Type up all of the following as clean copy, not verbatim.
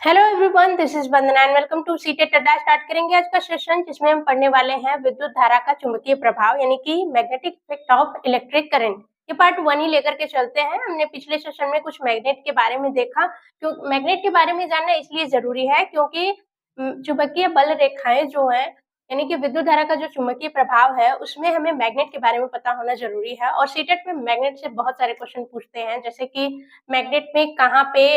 Hello everyone, this is Vandana and welcome to CTET Adda. Start करेंगे आज का सेशन जिसमें हम पढ़ने वाले हैं विद्युत धारा का चुंबकीय प्रभाव यानी कि magnetic effect of electric current. ये पार्ट 1 ही लेकर के चलते हैं। हमने पिछले सेशन में कुछ मैग्नेट के बारे में देखा। क्यों मैग्नेट के बारे में जानना इसलिए जरूरी है क्योंकि चुंबकीय बल रेखाएं जो है यानी कि विद्युत धारा का जो चुंबकीय प्रभाव है उसमें हमें मैग्नेट के बारे में पता होना जरूरी है। और सीटेट में मैग्नेट से बहुत सारे क्वेश्चन पूछते हैं, जैसे कि मैग्नेट में कहाँ पे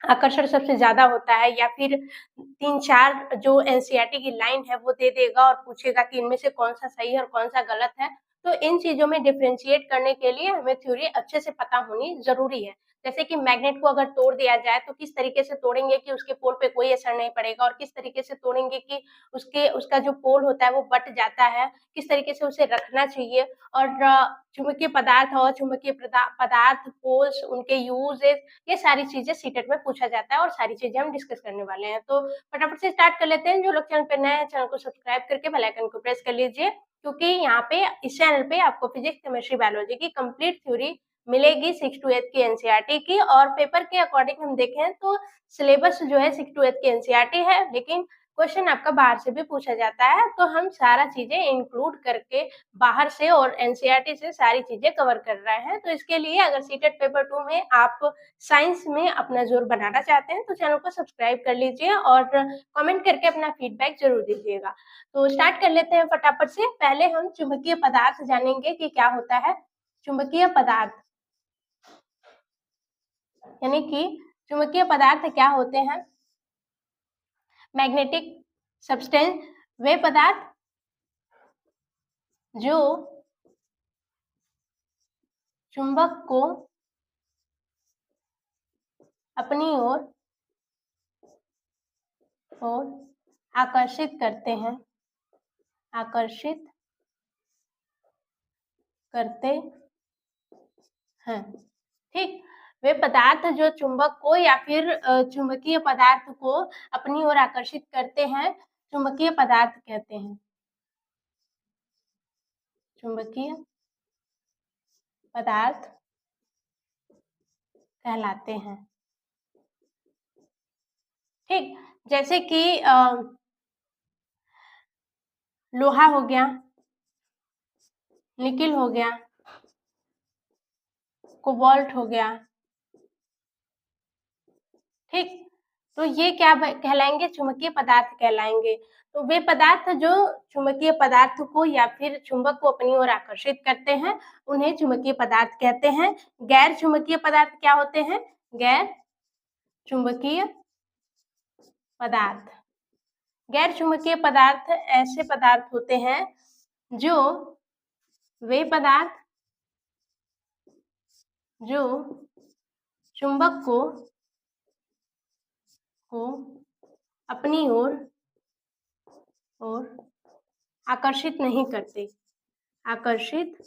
आकर्षण सबसे ज्यादा होता है, या फिर 3-4 जो एनसीईआरटी की लाइन है वो दे देगा और पूछेगा कि इनमें से कौन सा सही है और कौन सा गलत है। तो इन चीजों में डिफरेंशिएट करने के लिए हमें थ्योरी अच्छे से पता होनी जरूरी है। जैसे कि मैग्नेट को अगर तोड़ दिया जाए तो किस तरीके से तोड़ेंगे कि उसके पोल पे कोई असर नहीं पड़ेगा, और किस तरीके से तोड़ेंगे कि उसका जो पोल होता है वो बट जाता है, किस तरीके से उसे रखना चाहिए। और चुंबकीय पदार्थ और चुंबकीय पदार्थ, पोल्स, उनके यूजेस, ये सारी चीजें सीटेट में पूछा जाता है और सारी चीजें हम डिस्कस करने वाले हैं। तो फटाफट से स्टार्ट कर लेते हैं। जो लोग चैनल पे नए हैं चैनल को सब्सक्राइब करके बेल आइकन को प्रेस कर लीजिए, क्योंकि यहाँ पे इस चैनल पे आपको फिजिक्स, केमिस्ट्री, बायोलॉजी की कंप्लीट थ्योरी मिलेगी 6 to 8 की एनसीईआरटी की। और पेपर के अकॉर्डिंग हम देखें तो सिलेबस जो है 6 to 8 की एनसीईआरटी है, लेकिन क्वेश्चन आपका बाहर से भी पूछा जाता है। तो हम सारा चीजें इंक्लूड करके बाहर से और एनसीईआरटी से सारी चीजें कवर कर रहे हैं। तो इसके लिए अगर सीटेट पेपर 2 में आप साइंस में अपना जोर बनाना चाहते हैं तो चैनल को सब्सक्राइब कर लीजिए और कमेंट करके अपना फीडबैक जरूर दीजिएगा। तो स्टार्ट कर लेते हैं फटाफट से। पहले हम चुंबकीय पदार्थ जानेंगे कि क्या होता है। चुंबकीय पदार्थ यानी कि चुंबकीय पदार्थ क्या होते हैं। मैग्नेटिक सब्सटेंस वे पदार्थ जो चुंबक को अपनी ओर आकर्षित करते हैं, आकर्षित करते हैं। ठीक, वे पदार्थ जो चुंबक को या फिर चुंबकीय पदार्थ को अपनी ओर आकर्षित करते हैं, चुंबकीय पदार्थ कहते हैं। चुंबकीय पदार्थ कहलाते हैं। ठीक, जैसे कि लोहा हो गया, निकिल हो गया, कोबाल्ट हो गया। ठीक, तो ये क्या कहलाएंगे, चुंबकीय पदार्थ कहलाएंगे। तो वे पदार्थ जो चुंबकीय पदार्थ को या फिर चुंबक को अपनी ओर आकर्षित करते हैं उन्हें चुंबकीय पदार्थ कहते हैं। गैर चुंबकीय पदार्थ क्या होते हैं। गैर चुंबकीय पदार्थ, गैर चुंबकीय पदार्थ ऐसे पदार्थ होते हैं जो वे पदार्थ जो चुंबक को अपनी ओर आकर्षित नहीं करते, आकर्षित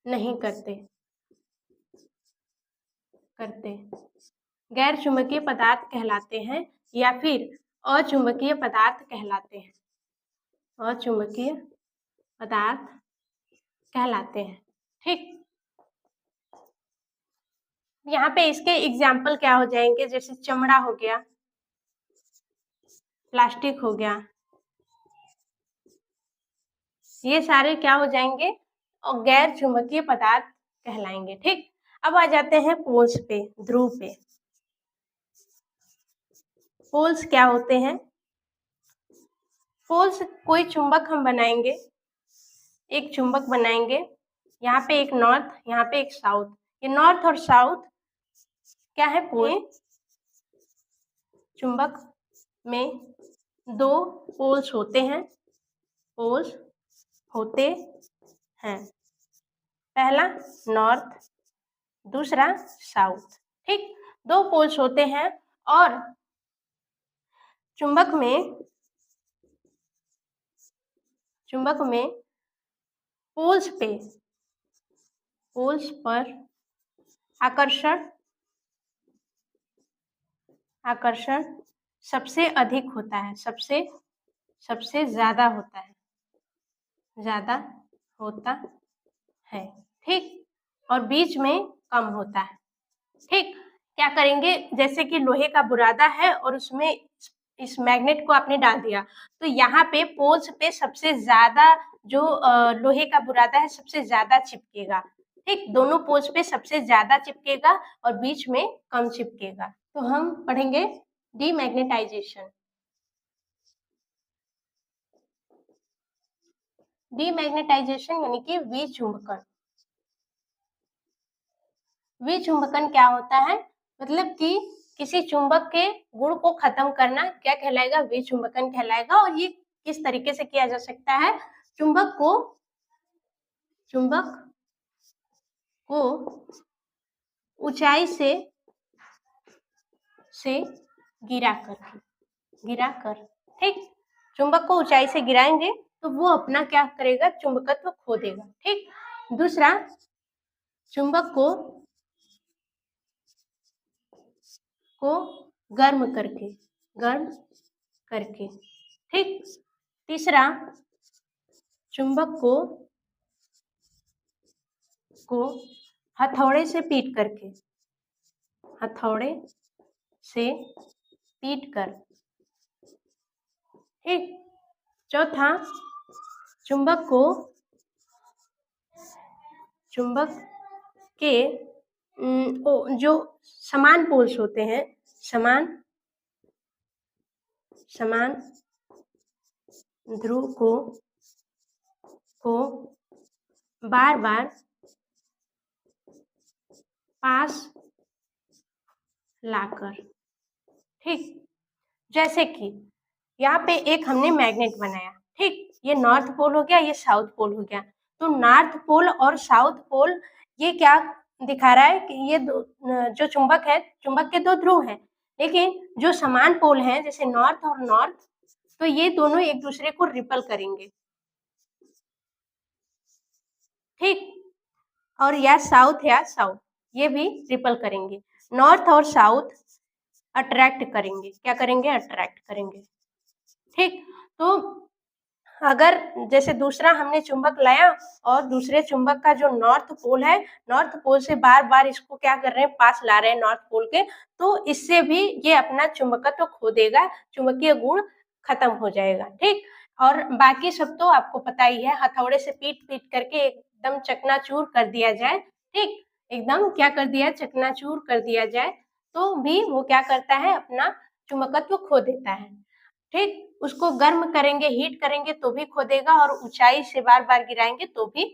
नहीं करते गैर चुंबकीय पदार्थ कहलाते हैं या फिर अचुंबकीय पदार्थ कहलाते हैं। अचुंबकीय पदार्थ कहलाते हैं। ठीक, यहाँ पे इसके एग्जाम्पल क्या हो जाएंगे, जैसे चमड़ा हो गया, प्लास्टिक हो गया, ये सारे क्या हो जाएंगे और गैर चुंबकीय पदार्थ कहलाएंगे। ठीक, अब आ जाते हैं पोल्स पे, ध्रुव पे। पोल्स क्या होते हैं। पोल्स कोई चुंबक हम बनाएंगे, एक चुंबक बनाएंगे, यहाँ पे एक नॉर्थ, यहाँ पे एक साउथ। ये नॉर्थ और साउथ क्या है, पोल। चुंबक में दो पोल्स होते हैं, पोल्स होते हैं, पहला नॉर्थ, दूसरा साउथ। ठीक, दो पोल्स होते हैं और चुंबक में पोल्स पर आकर्षण सबसे अधिक होता है, सबसे ज्यादा होता है। ठीक, और बीच में कम होता है। ठीक, क्या करेंगे, जैसे कि लोहे का बुरादा है और उसमें इस मैग्नेट को आपने डाल दिया, तो यहाँ पे पोल्स पे सबसे ज्यादा जो लोहे का बुरादा है सबसे ज्यादा चिपकेगा। ठीक, दोनों पोल्स पे सबसे ज्यादा चिपकेगा और बीच में कम चिपकेगा। तो हम पढ़ेंगे डीमैग्नेटाइजेशन। डीमैग्नेटाइजेशन यानी कि विचुंबकन। विचुंबकन क्या होता है, मतलब कि किसी चुंबक के गुण को खत्म करना क्या कहलाएगा, विचुंबकन कहलाएगा। और ये किस तरीके से किया जा सकता है, चुंबक को ऊंचाई से गिराकर, ठीक, चुंबक को ऊंचाई से गिराएंगे तो वो अपना क्या करेगा, चुंबकत्व खो देगा। ठीक, दूसरा, चुंबक को गर्म करके, ठीक। तीसरा, चुंबक को हथौड़े से पीट कर, ठीक। चौथा, चुंबक के जो समान पोल्स होते हैं, समान ध्रुव को बार बार पास लाकर, ठीक। जैसे कि यहाँ पे एक हमने मैग्नेट बनाया, ठीक, ये नॉर्थ पोल हो गया, ये साउथ पोल हो गया। तो नॉर्थ पोल और साउथ पोल ये क्या दिखा रहा है कि ये जो चुंबक है, चुंबक के दो ध्रुव हैं, लेकिन जो समान पोल हैं जैसे नॉर्थ और नॉर्थ, तो ये दोनों एक दूसरे को रिपल करेंगे, ठीक। और या साउथ ये भी रिपल करेंगे। नॉर्थ और साउथ अट्रैक्ट करेंगे, क्या करेंगे, अट्रैक्ट करेंगे, ठीक। तो अगर जैसे दूसरा हमने चुंबक लाया और दूसरे चुंबक का जो नॉर्थ पोल है, नॉर्थ पोल से बार बार इसको क्या कर रहे हैं, पास ला रहे हैं नॉर्थ पोल के, तो इससे भी ये अपना चुंबकत्व खो देगा, चुंबकीय गुण खत्म हो जाएगा, ठीक। और बाकी सब तो आपको पता ही है, हथौड़े से पीट करके एकदम चकनाचूर कर दिया जाए, ठीक, एकदम क्या कर दिया, चकनाचूर कर दिया जाए, तो भी वो क्या करता है, अपना चुंबकत्व खो देता है, ठीक। उसको गर्म करेंगे, हीट करेंगे तो भी खो देगा, और ऊंचाई से बार बार गिराएंगे तो भी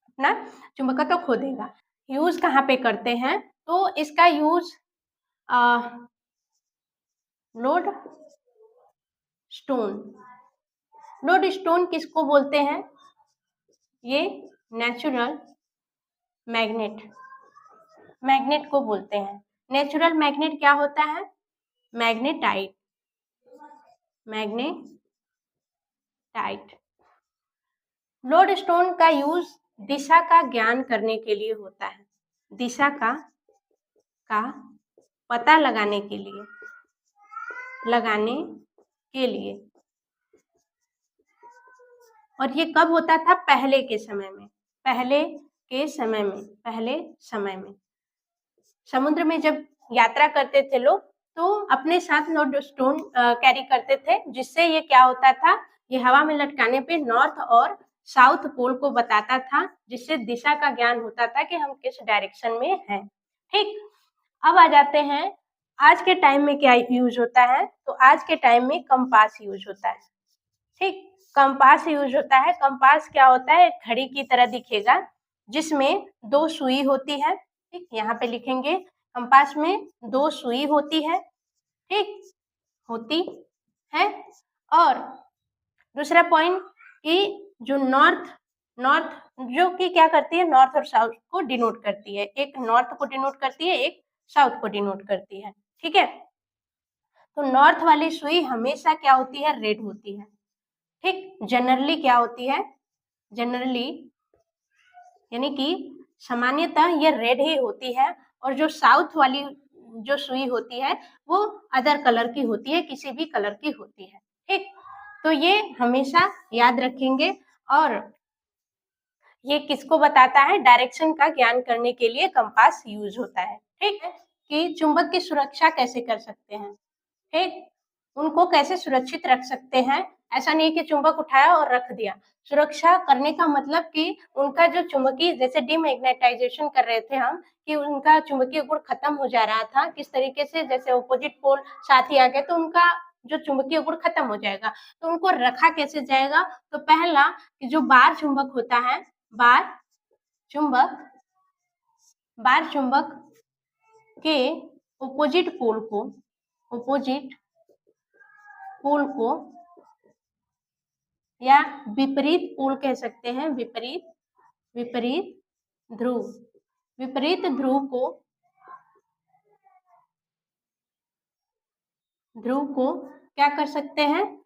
अपना चुंबकत्व खो देगा। यूज कहाँ पे करते हैं, तो इसका यूज लोड स्टोन किसको बोलते हैं, ये नेचुरल मैग्नेट को बोलते हैं। नेचुरल मैग्नेट क्या होता है, मैग्नेटाइट। लोड स्टोन का यूज दिशा का ज्ञान करने के लिए होता है, दिशा का पता लगाने के लिए। और ये कब होता था, पहले समय में समुद्र में जब यात्रा करते थे लोग, तो अपने साथ लोड स्टोन कैरी करते थे, जिससे ये क्या होता था, ये हवा में लटकाने पे नॉर्थ और साउथ पोल को बताता था, जिससे दिशा का ज्ञान होता था कि हम किस डायरेक्शन में हैं, ठीक। अब आ जाते हैं आज के टाइम में क्या यूज होता है, तो आज के टाइम में कंपास यूज होता है, ठीक। कंपास यूज होता है। कंपास क्या होता है, घड़ी की तरह दिखेगा, जिसमें दो सुई होती है, ठीक, यहाँ पे लिखेंगे, कंपास में दो सुई होती है, ठीक, होती है। और दूसरा पॉइंट कि जो नॉर्थ जो कि क्या करती है, नॉर्थ और साउथ को डिनोट करती है, एक नॉर्थ को डिनोट करती है, एक साउथ को डिनोट करती है, ठीक है। तो नॉर्थ वाली सुई हमेशा क्या होती है, रेड होती है, ठीक। जनरली क्या होती है, जनरली यानी कि सामान्यतः ये रेड ही होती है, और जो साउथ वाली जो सुई होती है वो अदर कलर की होती है, किसी भी कलर की होती है, ठीक। तो ये हमेशा याद रखेंगे। और ये किसको बताता है? डायरेक्शन का ज्ञान करने के लिए कंपास यूज होता है। ठीक है, कि चुंबक की सुरक्षा कैसे कर सकते हैं, ठीक, उनको कैसे सुरक्षित रख सकते हैं। ऐसा नहीं कि चुंबक उठाया और रख दिया। सुरक्षा करने का मतलब कि उनका जो चुंबकीय, जैसे डीमैग्नेटाइजेशन कर रहे थे हम, कि उनका चुंबकीय गुण खत्म हो जा रहा था, किस तरीके से, जैसे ऑपोजिट पोल साथ ही आ गए तो उनका जो चुंबकीय गुण खत्म हो जाएगा। तो उनको रखा कैसे जाएगा? तो पहला कि जो बार चुंबक होता है, बार चुंबक, बार चुंबक के ऑपोजिट पोल को, ऑपोजिट पोल को, या विपरीत पोल कह सकते हैं, विपरीत, विपरीत ध्रुव, विपरीत ध्रुव को, ध्रुव को क्या कर सकते हैं?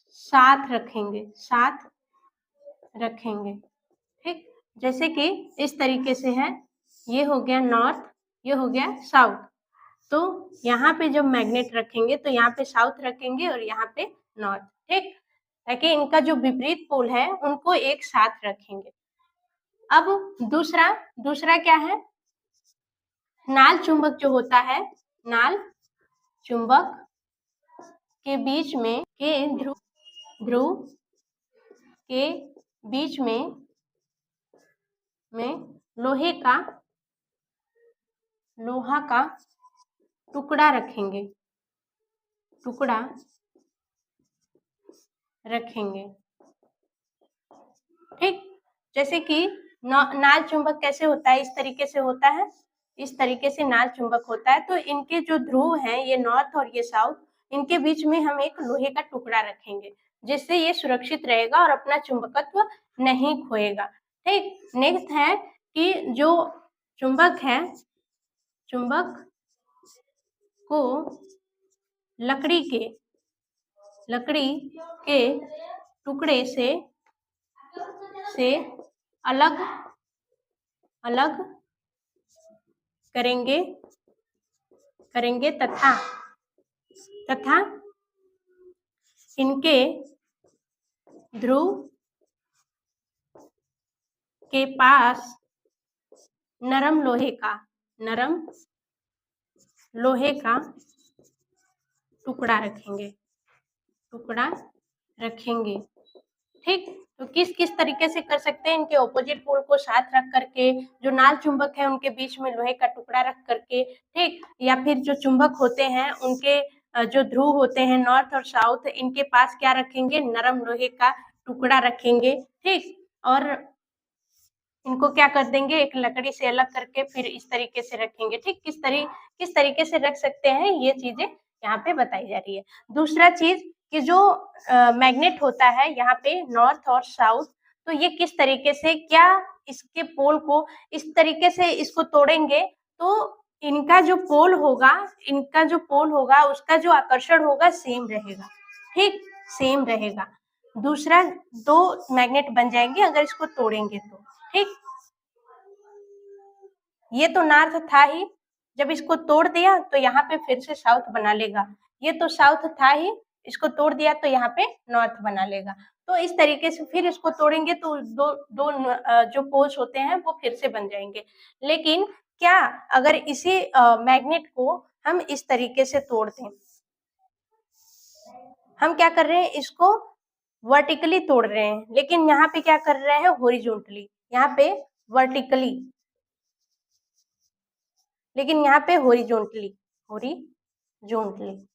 साथ रखेंगे, साथ रखेंगे। ठीक, जैसे कि इस तरीके से है, ये हो गया नॉर्थ, ये हो गया साउथ। तो यहाँ पे जब मैग्नेट रखेंगे तो यहाँ पे साउथ रखेंगे और यहाँ पे नॉर्थ। ठीक, ताकि इनका जो विपरीत पोल है उनको एक साथ रखेंगे। अब दूसरा, दूसरा क्या है? नाल चुंबक जो होता है, नाल चुंबक के बीच में के ध्रुव, ध्रुव के बीच में लोहे का, लोहा का टुकड़ा रखेंगे, टुकड़ा रखेंगे। ठीक, जैसे कि नाल चुंबक कैसे होता है? इस तरीके से होता है, इस तरीके से नाल चुंबक होता है। तो इनके जो ध्रुव हैं, ये नॉर्थ और ये साउथ, इनके बीच में हम एक लोहे का टुकड़ा रखेंगे, जिससे ये सुरक्षित रहेगा और अपना चुंबकत्व नहीं खोएगा। ठीक, नेक्स्ट है कि जो चुंबक है, चुंबक को लकड़ी के टुकड़े से अलग अलग करेंगे, करेंगे तथा इनके ध्रुव के पास नरम लोहे का, नरम लोहे का टुकड़ा रखेंगे, टुकड़ा रखेंगे। ठीक, तो किस किस तरीके से कर सकते हैं? इनके ऑपोजिट पोल को साथ रख करके, जो नाल चुंबक है उनके बीच में लोहे का टुकड़ा रख करके, ठीक, या फिर जो चुंबक होते हैं उनके जो ध्रुव होते हैं नॉर्थ और साउथ, इनके पास क्या रखेंगे? नरम लोहे का टुकड़ा रखेंगे। ठीक, और इनको क्या कर देंगे? एक लकड़ी से अलग करके फिर इस तरीके से रखेंगे। ठीक, किस तरीके से रख सकते हैं, ये चीजें यहाँ पे बताई जा रही है। दूसरा चीज कि जो मैग्नेट होता है यहाँ पे नॉर्थ और साउथ, तो ये किस तरीके से, क्या इसके पोल को इस तरीके से इसको तोड़ेंगे तो इनका जो पोल होगा, इनका जो पोल होगा उसका जो आकर्षण होगा सेम रहेगा। ठीक, सेम रहेगा। दूसरा, दो मैग्नेट बन जाएंगे अगर इसको तोड़ेंगे तो। ठीक, ये तो नॉर्थ था ही, जब इसको तोड़ दिया तो यहाँ पे फिर से साउथ बना लेगा। ये तो साउथ था ही, इसको तोड़ दिया तो यहाँ पे नॉर्थ बना लेगा। तो इस तरीके से फिर इसको तोड़ेंगे तो दो जो पोल्स होते हैं वो फिर से बन जाएंगे। लेकिन क्या अगर इसी मैग्नेट को हम इस तरीके से तोड़ दें, हम क्या कर रहे हैं? इसको वर्टिकली तोड़ रहे हैं, लेकिन यहाँ पे क्या कर रहे हैं? हॉरिजॉन्टली, यहाँ पे वर्टिकली, लेकिन यहाँ पे हॉरिजॉन्टली, हॉरिजॉन्टली,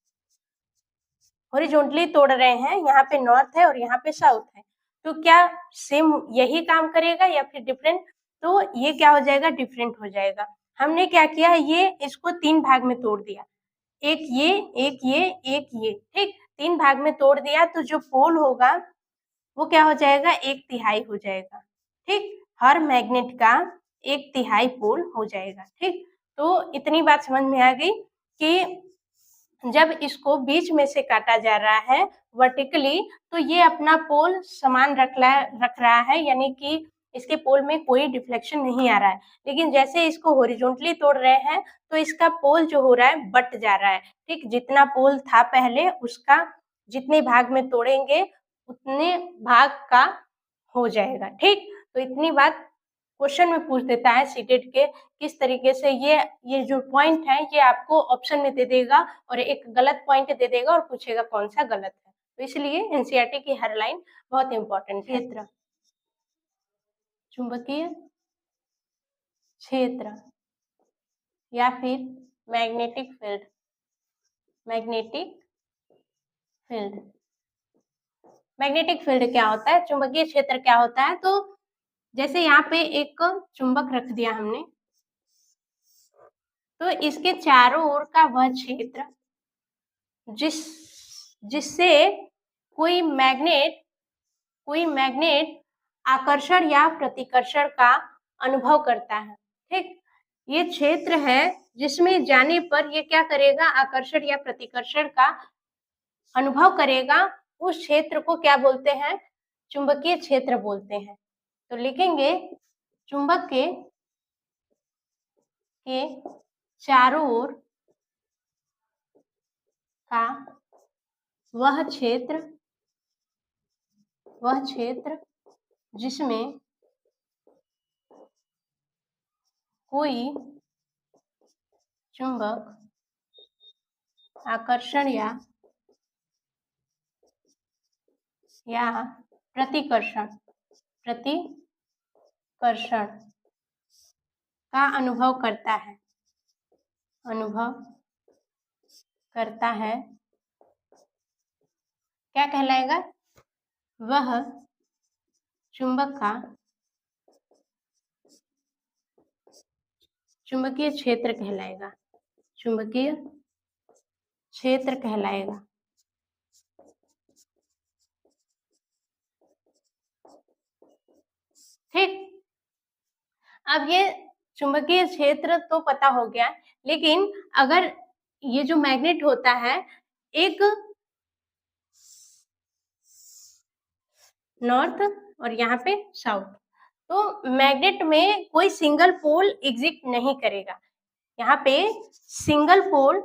हॉरिजॉन्टली तोड़ रहे हैं। यहाँ पे नॉर्थ है और यहाँ पे साउथ है, तो क्या सेम यही काम करेगा या फिर डिफरेंट? तो ये क्या हो जाएगा? डिफरेंट हो जाएगा। हमने क्या किया? ये इसको तीन भाग में तोड़ दिया, एक ये, एक ये, एक ये। ठीक, तीन भाग में तोड़ दिया तो जो पोल होगा वो क्या हो जाएगा? एक तिहाई हो जाएगा। ठीक, हर मैग्नेट का एक तिहाई पोल हो जाएगा। ठीक, तो इतनी बात समझ में आ गई कि जब इसको बीच में से काटा जा रहा है वर्टिकली, तो ये अपना पोल समान रख रहा है, यानी कि इसके पोल में कोई डिफ्लेक्शन नहीं आ रहा है। लेकिन जैसे इसको हॉरिजॉन्टली तोड़ रहे हैं तो इसका पोल जो हो रहा है बट जा रहा है। ठीक, जितना पोल था पहले उसका जितने भाग में तोड़ेंगे उतने भाग का हो जाएगा। ठीक, तो इतनी बात क्वेश्चन में पूछ देता है सीटेट के, किस तरीके से ये जो पॉइंट है ये आपको ऑप्शन में दे देगा और एक गलत पॉइंट दे देगा और पूछेगा कौन सा गलत है। तो इसलिए एनसीईआरटी की हर लाइन बहुत इंपॉर्टेंट है। क्षेत्र, चुंबकीय क्षेत्र या फिर magnetic field. Magnetic field, magnetic field क्या होता है, चुंबकीय क्षेत्र क्या होता है। तो जैसे यहाँ पे एक चुंबक रख दिया हमने, तो इसके चारों ओर का वह क्षेत्र जिससे कोई मैग्नेट आकर्षण या प्रतिकर्षण का अनुभव करता है। ठीक, ये क्षेत्र है जिसमें जाने पर ये क्या करेगा, आकर्षण या प्रतिकर्षण का अनुभव करेगा। उस क्षेत्र को क्या बोलते हैं, चुंबकीय क्षेत्र बोलते हैं। तो लिखेंगे चुंबक के चारों ओर का वह क्षेत्र जिसमें कोई चुंबक आकर्षण या प्रतिकर्षण का अनुभव करता है, क्या कहलाएगा, वह चुंबक का चुंबकीय क्षेत्र कहलाएगा। चुंबकीय क्षेत्र कहलाएगा। ठीक, अब ये चुंबकीय क्षेत्र तो पता हो गया, लेकिन अगर ये जो मैग्नेट होता है एक नॉर्थ और यहाँ पे साउथ, तो मैग्नेट में कोई सिंगल पोल एग्जिस्ट नहीं करेगा। यहाँ पे सिंगल पोल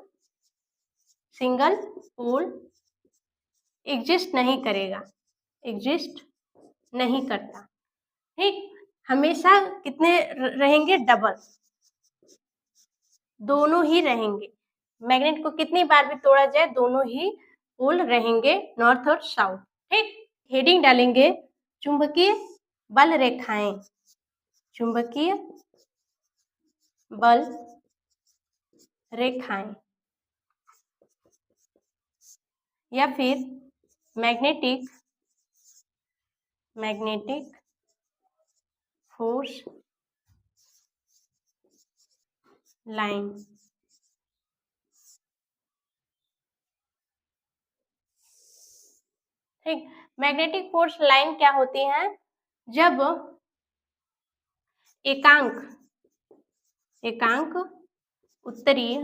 एग्जिस्ट नहीं करेगा, एग्जिस्ट नहीं करता। ठीक, हमेशा कितने रहेंगे, डबल, दोनों ही रहेंगे। मैग्नेट को कितनी बार भी तोड़ा जाए दोनों ही पोल रहेंगे, नॉर्थ और साउथ। ठीक, हेडिंग डालेंगे चुंबकीय बल रेखाएं, चुंबकीय बल रेखाएं या फिर मैग्नेटिक फोर्स लाइन। ठीक, मैग्नेटिक फोर्स लाइन क्या होती है, जब एकांक उत्तरीय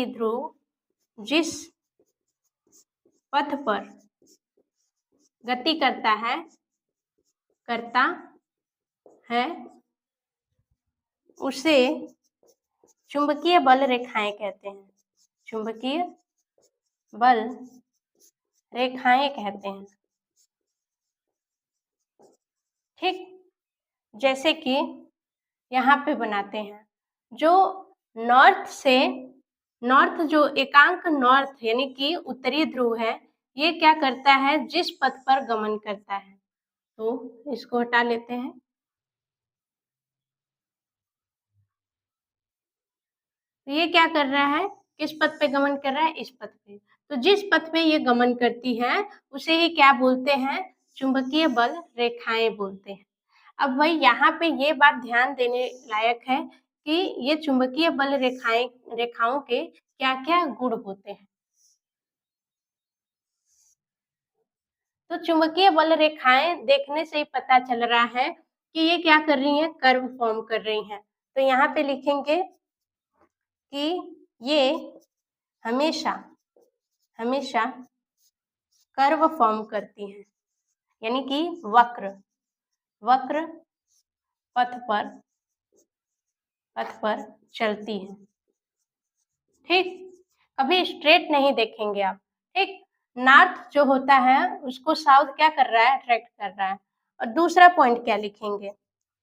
ध्रुव जिस पथ पर गति करता है उसे चुंबकीय बल रेखाएं कहते हैं। चुंबकीय बल रेखाएं कहते हैं। ठीक, जैसे कि यहाँ पे बनाते हैं, जो नॉर्थ जो एकांक नॉर्थ यानी कि उत्तरी ध्रुव है, ये क्या करता है, जिस पथ पर गमन करता है, तो इसको हटा लेते हैं। तो ये क्या कर रहा है, किस पथ पे गमन कर रहा है, इस पथ पे। तो जिस पथ पे ये गमन करती है उसे ही क्या बोलते हैं, चुंबकीय बल रेखाएं बोलते हैं। अब भाई यहाँ पे ये बात ध्यान देने लायक है कि ये चुंबकीय बल रेखाओं के क्या क्या गुण होते हैं। तो चुंबकीय बल रेखाएं देखने से ही पता चल रहा है कि ये क्या कर रही हैं, कर्व फॉर्म कर रही हैं। तो यहाँ पे लिखेंगे कि ये हमेशा कर्व फॉर्म करती हैं, यानी कि वक्र पथ पर चलती है। ठीक, कभी स्ट्रेट नहीं देखेंगे आप। ठीक, नॉर्थ जो होता है उसको साउथ क्या कर रहा है, अट्रैक्ट कर रहा है। और दूसरा पॉइंट क्या लिखेंगे,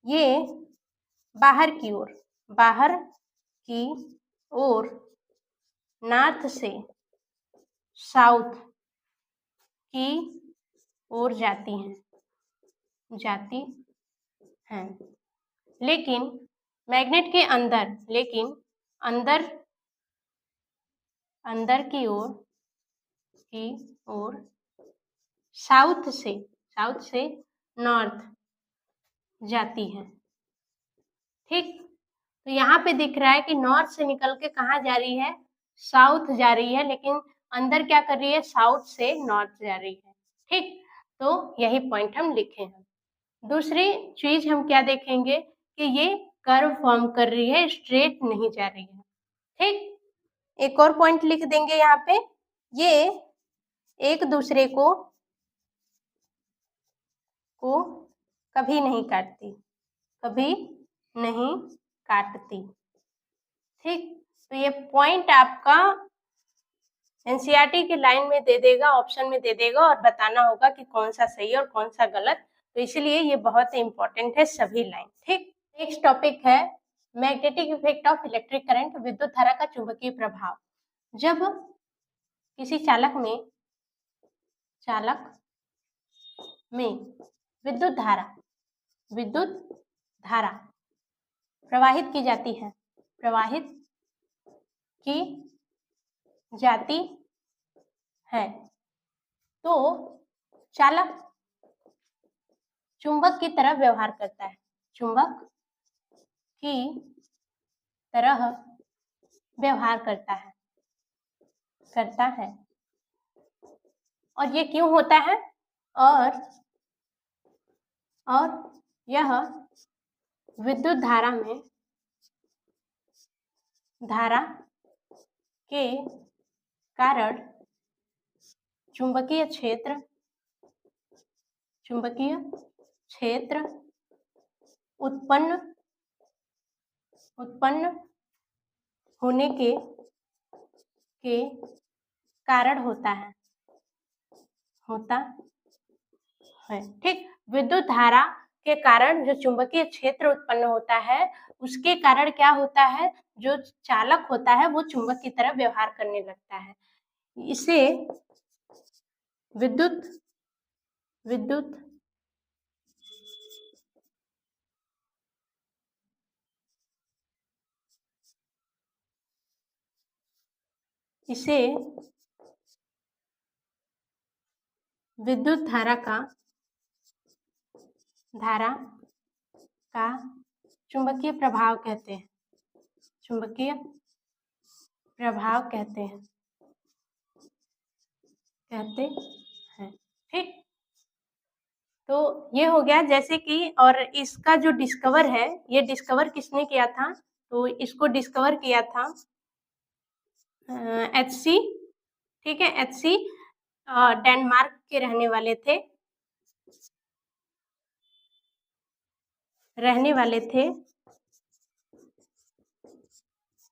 ये बाहर की ओर, बाहर की ओर नॉर्थ से साउथ की ओर जाती हैं। लेकिन मैग्नेट के अंदर, लेकिन अंदर की ओर साउथ से नॉर्थ जाती है। ठीक, तो यहाँ पे दिख रहा है कि नॉर्थ से निकल के कहाँ जा रही है, साउथ जा रही है, लेकिन अंदर क्या कर रही है, साउथ से नॉर्थ जा रही है। ठीक, तो यही पॉइंट हम लिखे हैं। दूसरी चीज हम क्या देखेंगे कि ये कर्व फॉर्म कर रही है, स्ट्रेट नहीं जा रही है। ठीक, एक और पॉइंट लिख देंगे यहाँ पे, ये एक दूसरे को कभी नहीं काटती, कभी नहीं काटती। ठीक, तो ये पॉइंट आपका एनसीईआरटी के लाइन में दे देगा, ऑप्शन में दे देगा और बताना होगा कि कौन सा सही और कौन सा गलत। तो इसलिए ये बहुत इंपॉर्टेंट है सभी लाइन। ठीक, नेक्स्ट टॉपिक है magnetic effect of electric current, विद्युत धारा का चुंबकीय प्रभाव। जब किसी चालक में विद्युत धारा प्रवाहित की जाती है तो चालक चुंबक की तरह व्यवहार करता है, चुंबक की तरह व्यवहार करता है। और ये क्यों होता है, और यह विद्युत धारा के कारण चुंबकीय क्षेत्र उत्पन्न होने के कारण होता है। ठीक, विद्युत धारा के कारण जो चुंबकीय क्षेत्र उत्पन्न होता है, उसके कारण क्या होता है, जो चालक होता है वो चुंबक की तरह व्यवहार करने लगता है। इसे विद्युत धारा का चुंबकीय प्रभाव कहते हैं, ठीक, तो ये हो गया। जैसे कि और इसका जो डिस्कवर है, ये डिस्कवर किसने किया था, तो इसको डिस्कवर किया था HC, ठीक है, HC डेनमार्क के रहने वाले थे,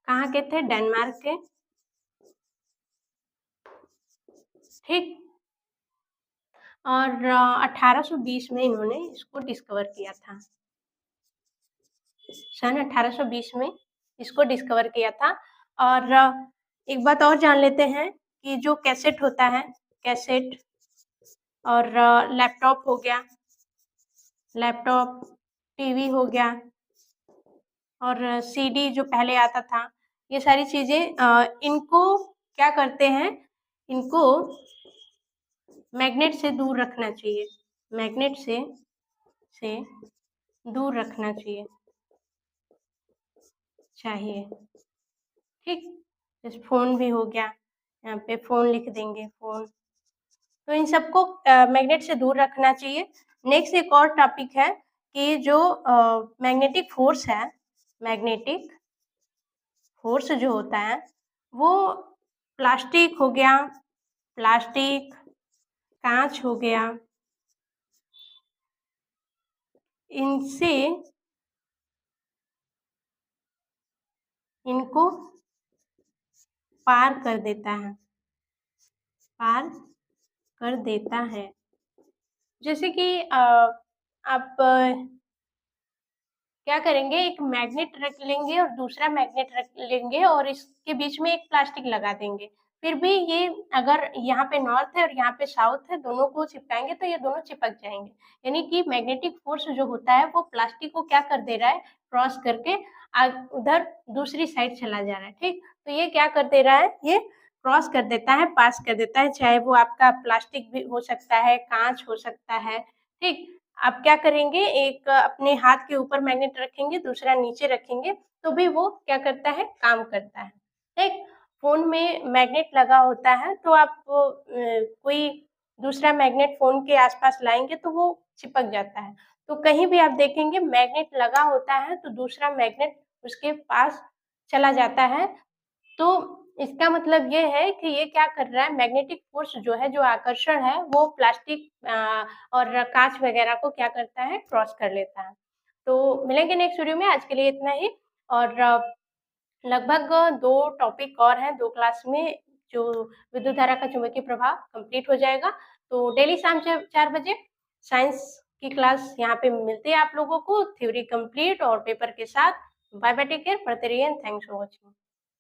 कहाँ के थे, डेनमार्क के। ठीक, और 1820 में इन्होंने इसको डिस्कवर किया था, सन 1820 में इसको डिस्कवर किया था। और एक बात और जान लेते हैं कि जो कैसेट होता है, कैसेट और लैपटॉप हो गया, टीवी हो गया और CD जो पहले आता था, ये सारी चीजें इनको क्या करते हैं, इनको मैग्नेट से दूर रखना चाहिए, मैग्नेट से दूर रखना चाहिए। ठीक, जैसे फोन भी हो गया, यहाँ पे फोन लिख देंगे, फोन। तो इन सबको मैग्नेट से दूर रखना चाहिए। नेक्स्ट एक और टॉपिक है कि जो मैग्नेटिक फोर्स है, मैग्नेटिक फोर्स जो होता है वो प्लास्टिक हो गया, कांच हो गया, इनको पार कर देता है, कर देता है। जैसे कि आप क्या करेंगे, एक मैग्नेट रख लेंगे और दूसरा मैग्नेट रख लेंगे और इसके बीच में एक प्लास्टिक लगा देंगे। फिर भी ये अगर यहाँ पे नॉर्थ है और यहाँ पे साउथ है, दोनों को चिपकाएँगे तो ये दोनों चिपक जाएँगे। यानी कि मैग्नेटिक फ़ोर्स जो होता है वो प्लास्टिक को क्या कर दे रहा है, क्रॉस करके उधर दूसरी साइड चला जा रहा है, ठीक? तो ये क्या कर दे रहा है, ये क्रॉस कर देता है, पास कर देता है, चाहे वो आपका प्लास्टिक भी हो सकता है, काँच हो सकता है, ठीक? आप क्या करेंगे, एक अपने हाथ के ऊपर मैग्नेट रखेंगे, दूसरा नीचे रखेंगे, तो भी वो क्या करता है, काम करता है, ठीक? फ़ोन में मैग्नेट लगा होता है, तो आप कोई दूसरा मैग्नेट फ़ोन के आस-पास लाएँगे, तो वो चिपक जाता है। तो कहीं भी आप देखेंगे मैग्नेट लगा होता है, तो दूसरा मैग्नेट उसके पास चला जाता है। तो इसका मतलब ये है कि ये क्या कर रहा है, मैग्नेटिक फ़ोर्स जो है, जो आकर्षण है, वो प्लास्टिक और काँच वगैरह को क्या करता है, क्रॉस कर लेता है। तो मिलेंगे नेक्स्ट वीडियो में, आज के लिए इतना ही। और लगभग 2 टॉपिक और हैं, 2 क्लास में जो विद्युत धारा का चुंबकीय प्रभाव कंप्लीट हो जाएगा। तो डेली शाम 4 बजे साइंस की क्लास यहाँ पे मिलती है आप लोगों को, थ्योरी कंप्लीट और पेपर के साथ। बाय बाय, टेक केयर, पढ़ते रहिए एंड थैंक्स फॉर वॉचिंग।